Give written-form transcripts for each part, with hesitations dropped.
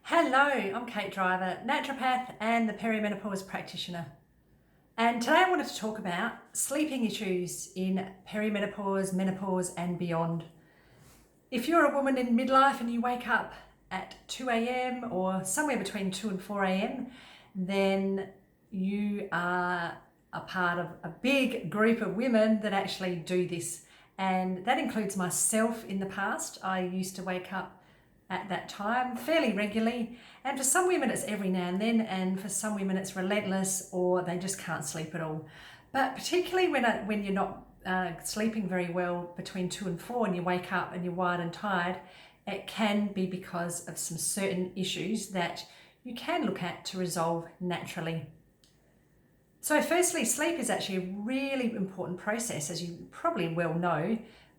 Hello, I'm Kate Driver, naturopath and the perimenopause practitioner. And today I wanted to talk about sleeping issues in perimenopause, menopause and beyond. If you're a woman in midlife and you wake up at 2 a.m. or somewhere between 2 and 4 a.m., then you are a part of a big group of women that actually do this. And that includes myself in the past. I used to wake up at that time fairly regularly, and for some women it's every now and then, and for some women it's relentless or they just can't sleep at all. But particularly when you're not sleeping very well between 2 and 4 and you wake up and you're wired and tired, it can be because of some certain issues that you can look at to resolve naturally. So firstly, sleep is actually a really important process, as you probably well know.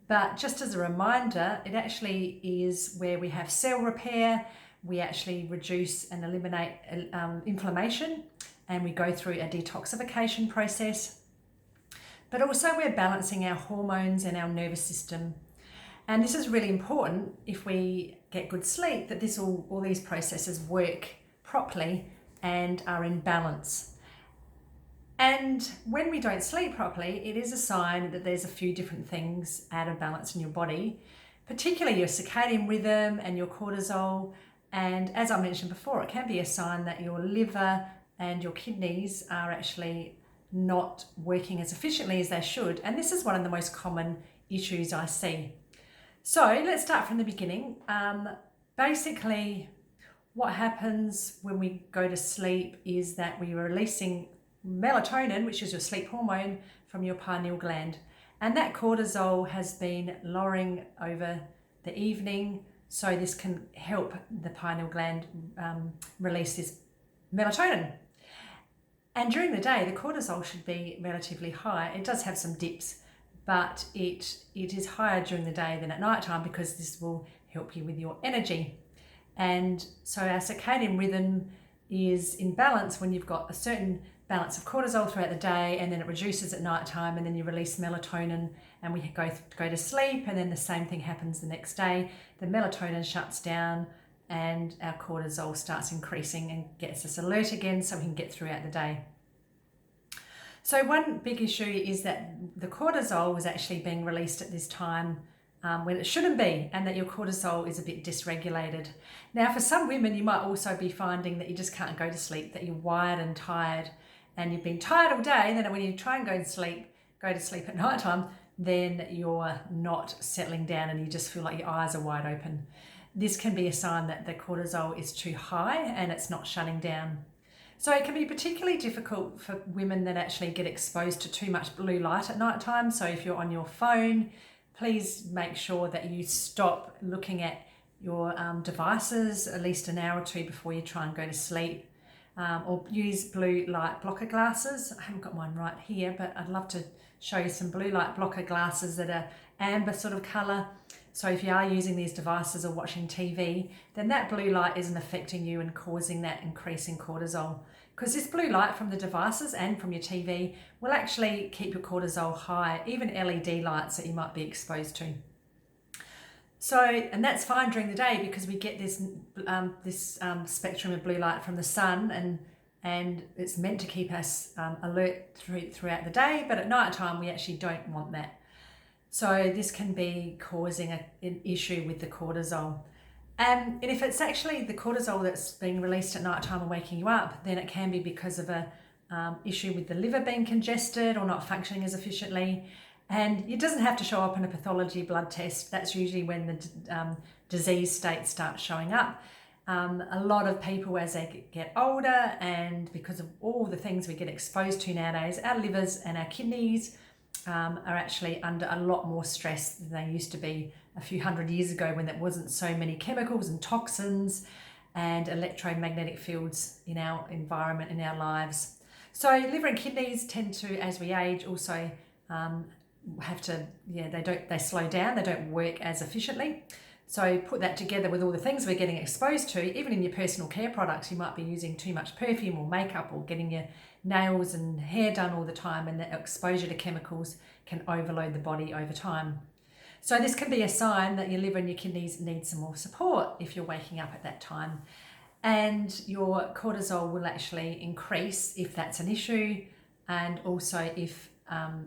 But just as a reminder, it actually is where we have cell repair, we actually reduce and eliminate inflammation, and we go through a detoxification process. But also we're balancing our hormones and our nervous system. And this is really important if we get good sleep, that all these processes work properly and are in balance. And when we don't sleep properly, it is a sign that there's a few different things out of balance in your body, particularly your circadian rhythm and your cortisol. And as I mentioned before, it can be a sign that your liver and your kidneys are actually not working as efficiently as they should. And this is one of the most common issues I see. So let's start from the beginning. Basically, what happens when we go to sleep is that we are releasing melatonin, which is your sleep hormone, from your pineal gland, and that cortisol has been lowering over the evening, so this can help the pineal gland release this melatonin. And during the day the cortisol should be relatively high. It does have some dips, but it is higher during the day than at night time, because this will help you with your energy. And so our circadian rhythm is in balance when you've got a certain balance of cortisol throughout the day, and then it reduces at night time, and then you release melatonin and we go to sleep, and then the same thing happens the next day. The melatonin shuts down and our cortisol starts increasing and gets us alert again, so we can get throughout the day. So one big issue is that the cortisol was actually being released at this time when it shouldn't be, and that your cortisol is a bit dysregulated. Now, for some women, you might also be finding that you just can't go to sleep, that you're wired and tired, and you've been tired all day, and then when you try and go to sleep at night time, then you're not settling down and you just feel like your eyes are wide open. This can be a sign that the cortisol is too high and it's not shutting down. So it can be particularly difficult for women that actually get exposed to too much blue light at night time. So if you're on your phone, please make sure that you stop looking at your devices at least an hour or two before you try and go to sleep. Or use blue light blocker glasses. I haven't got mine right here, but I'd love to show you some blue light blocker glasses that are amber sort of colour. So if you are using these devices or watching TV, then that blue light isn't affecting you and causing that increase in cortisol. Because this blue light from the devices and from your TV will actually keep your cortisol high, even LED lights that you might be exposed to. So, and that's fine during the day because we get this spectrum of blue light from the sun, and it's meant to keep us alert throughout the day, but at night time we actually don't want that. So this can be causing an issue with the cortisol. And if it's actually the cortisol that's being released at night time and waking you up, then it can be because of a issue with the liver being congested or not functioning as efficiently. And it doesn't have to show up in a pathology blood test. That's usually when the disease state starts showing up. A lot of people, as they get older, and because of all the things we get exposed to nowadays, our livers and our kidneys are actually under a lot more stress than they used to be a few hundred years ago, when there wasn't so many chemicals and toxins and electromagnetic fields in our environment, in our lives. So liver and kidneys tend to, as we age, also they slow down, they don't work as efficiently. So put that together with all the things we're getting exposed to. Even in your personal care products, you might be using too much perfume or makeup, or getting your nails and hair done all the time, and the exposure to chemicals can overload the body over time. So this can be a sign that your liver and your kidneys need some more support if you're waking up at that time. and your cortisol will actually increase if that's an issue, and also if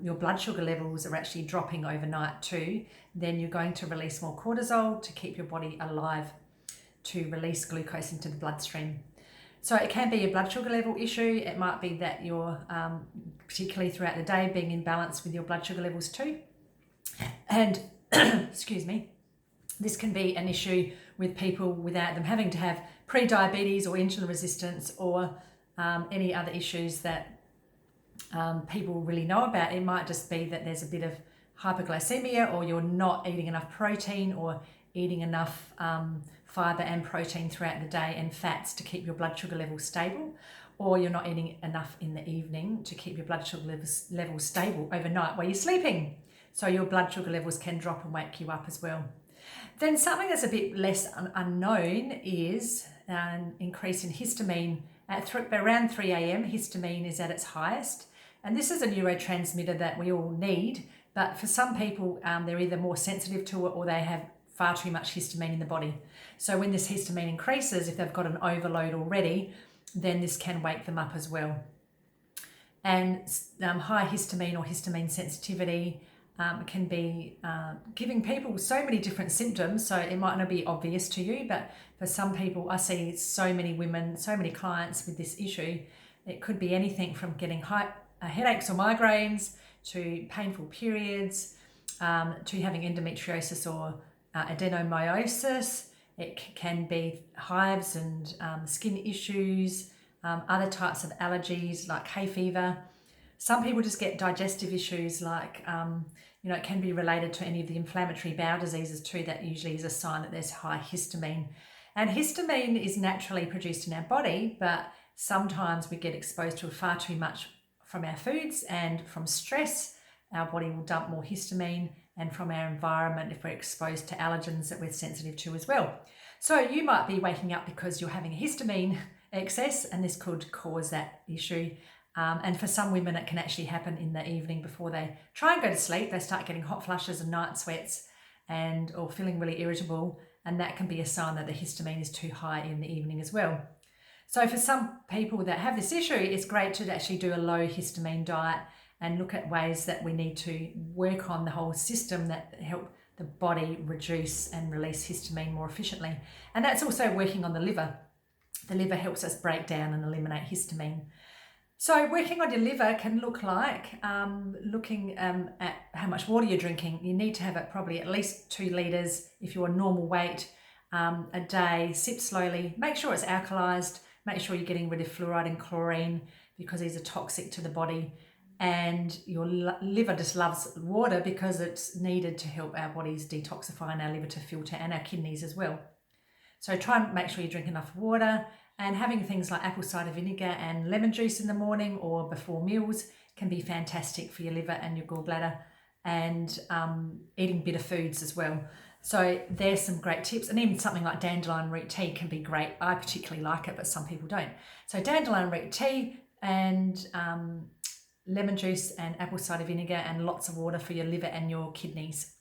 your blood sugar levels are actually dropping overnight too, then you're going to release more cortisol to keep your body alive, to release glucose into the bloodstream. So it can be a blood sugar level issue. It might be that you're, particularly throughout the day, being in balance with your blood sugar levels too. And, excuse me, this can be an issue with people without them having to have pre-diabetes or insulin resistance or any other issues that people really know about. It might just be that there's a bit of hypoglycemia, or you're not eating enough protein or eating enough fibre and protein throughout the day and fats to keep your blood sugar levels stable, or you're not eating enough in the evening to keep your blood sugar levels stable overnight while you're sleeping. So your blood sugar levels can drop and wake you up as well. Then something that's a bit less unknown is an increase in histamine. At around 3 a.m, histamine is at its highest. And this is a neurotransmitter that we all need, but for some people, they're either more sensitive to it or they have far too much histamine in the body. So when this histamine increases, if they've got an overload already, then this can wake them up as well. And high histamine or histamine sensitivity can be giving people so many different symptoms. So it might not be obvious to you, but for some people, I see so many women, so many clients with this issue. It could be anything from getting headaches or migraines to painful periods, to having endometriosis or adenomyosis. It can be hives and skin issues, other types of allergies like hay fever. Some people just get digestive issues like, it can be related to any of the inflammatory bowel diseases too. That usually is a sign that there's high histamine. And histamine is naturally produced in our body, but sometimes we get exposed to far too much from our foods and from stress. Our body will dump more histamine, and from our environment if we're exposed to allergens that we're sensitive to as well. So you might be waking up because you're having a histamine excess, and this could cause that issue. And for some women, it can actually happen in the evening before they try and go to sleep. They start getting hot flushes and night sweats or feeling really irritable. And that can be a sign that the histamine is too high in the evening as well. So for some people that have this issue, it's great to actually do a low histamine diet and look at ways that we need to work on the whole system that help the body reduce and release histamine more efficiently. And that's also working on the liver. The liver helps us break down and eliminate histamine. So working on your liver can look like looking at how much water you're drinking. You need to have it probably at least 2 litres if you're normal weight a day. Sip slowly. Make sure it's alkalized. Make sure you're getting rid of fluoride and chlorine because these are toxic to the body. And your liver just loves water because it's needed to help our bodies detoxify and our liver to filter, and our kidneys as well. So try and make sure you drink enough water, and having things like apple cider vinegar and lemon juice in the morning or before meals can be fantastic for your liver and your gallbladder, and eating bitter foods as well. So there's some great tips, and even something like dandelion root tea can be great. I particularly like it, but some people don't. So dandelion root tea and lemon juice and apple cider vinegar and lots of water for your liver and your kidneys.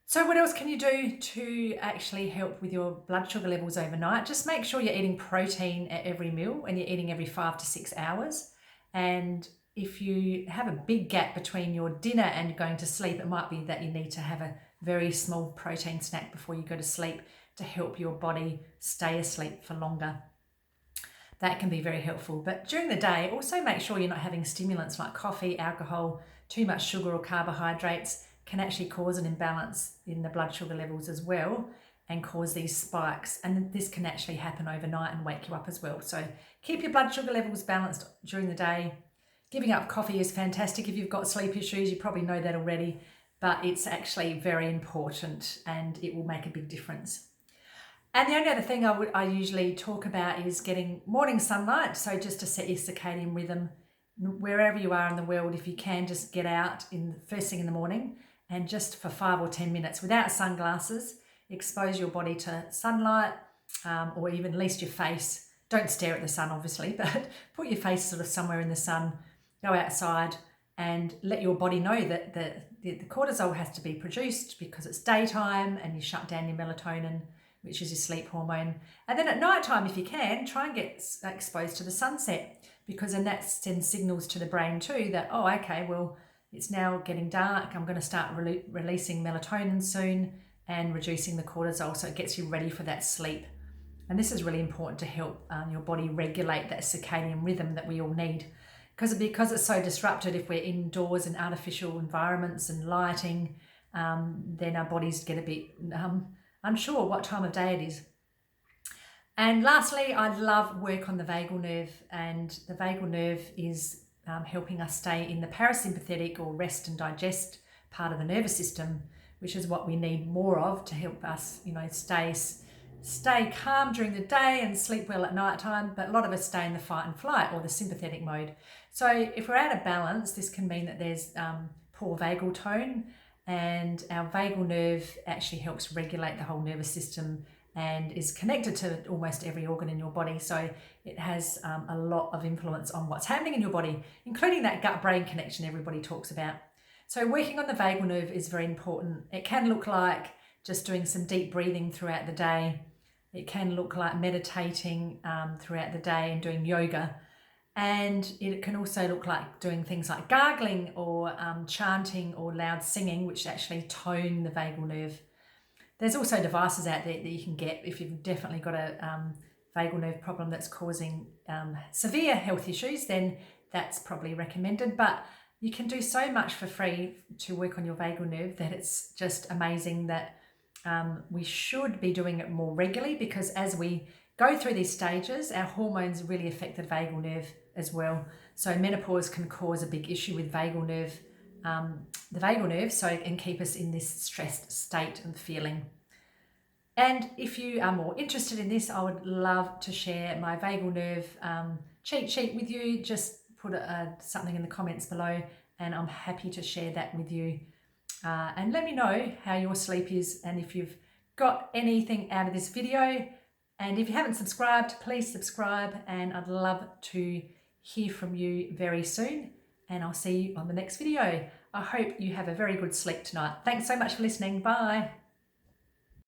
So what else can you do to actually help with your blood sugar levels overnight? Just make sure you're eating protein at every meal, and you're eating every 5 to 6 hours. And if you have a big gap between your dinner and going to sleep, it might be that you need to have a very small protein snack before you go to sleep to help your body stay asleep for longer. That can be very helpful. But during the day, also make sure you're not having stimulants like coffee, alcohol. Too much sugar or carbohydrates can actually cause an imbalance in the blood sugar levels as well and cause these spikes. And this can actually happen overnight and wake you up as well. So keep your blood sugar levels balanced during the day. Giving up coffee is fantastic. If you've got sleep issues, you probably know that already, but it's actually very important and it will make a big difference. And the only other thing I usually talk about is getting morning sunlight. So just to set your circadian rhythm, wherever you are in the world, if you can, just get out in the first thing in the morning and just for 5 or 10 minutes without sunglasses, expose your body to sunlight, or even at least your face. Don't stare at the sun, obviously, but put your face sort of somewhere in the sun, go outside and let your body know that the cortisol has to be produced because it's daytime, and you shut down your melatonin which is your sleep hormone. And then at night time, if you can, try and get exposed to the sunset, because then that sends signals to the brain too that, oh, okay, well, it's now getting dark. I'm going to start releasing melatonin soon and reducing the cortisol, so it gets you ready for that sleep. And this is really important to help your body regulate that circadian rhythm that we all need. Because it's so disrupted, if we're indoors in artificial environments and lighting, then our bodies get a bit unsure what time of day it is. And lastly, I love work on the vagal nerve, and the vagal nerve is helping us stay in the parasympathetic or rest and digest part of the nervous system, which is what we need more of to help us, stay calm during the day and sleep well at night time. But a lot of us stay in the fight and flight or the sympathetic mode. So if we're out of balance, this can mean that there's poor vagal tone, and our vagal nerve actually helps regulate the whole nervous system and is connected to almost every organ in your body. So it has a lot of influence on what's happening in your body, including that gut-brain connection everybody talks about. So working on the vagal nerve is very important. It can look like just doing some deep breathing throughout the day. It can look like meditating throughout the day and doing yoga. And it can also look like doing things like gargling or chanting or loud singing, which actually tone the vagal nerve. There's also devices out there that you can get if you've definitely got a vagal nerve problem that's causing severe health issues, then that's probably recommended. But you can do so much for free to work on your vagal nerve that it's just amazing that we should be doing it more regularly, because as we go through these stages, our hormones really affect the vagal nerve as well. So menopause can cause a big issue with vagal nerve, the vagal nerve, so it can keep us in this stressed state and feeling. And if you are more interested in this, I would love to share my vagal nerve cheat sheet with you. Just put something in the comments below and I'm happy to share that with you. And let me know how your sleep is and if you've got anything out of this video. And if you haven't subscribed, please subscribe, and I'd love to hear from you very soon. And I'll see you on the next video. I hope you have a very good sleep tonight. Thanks so much for listening. Bye.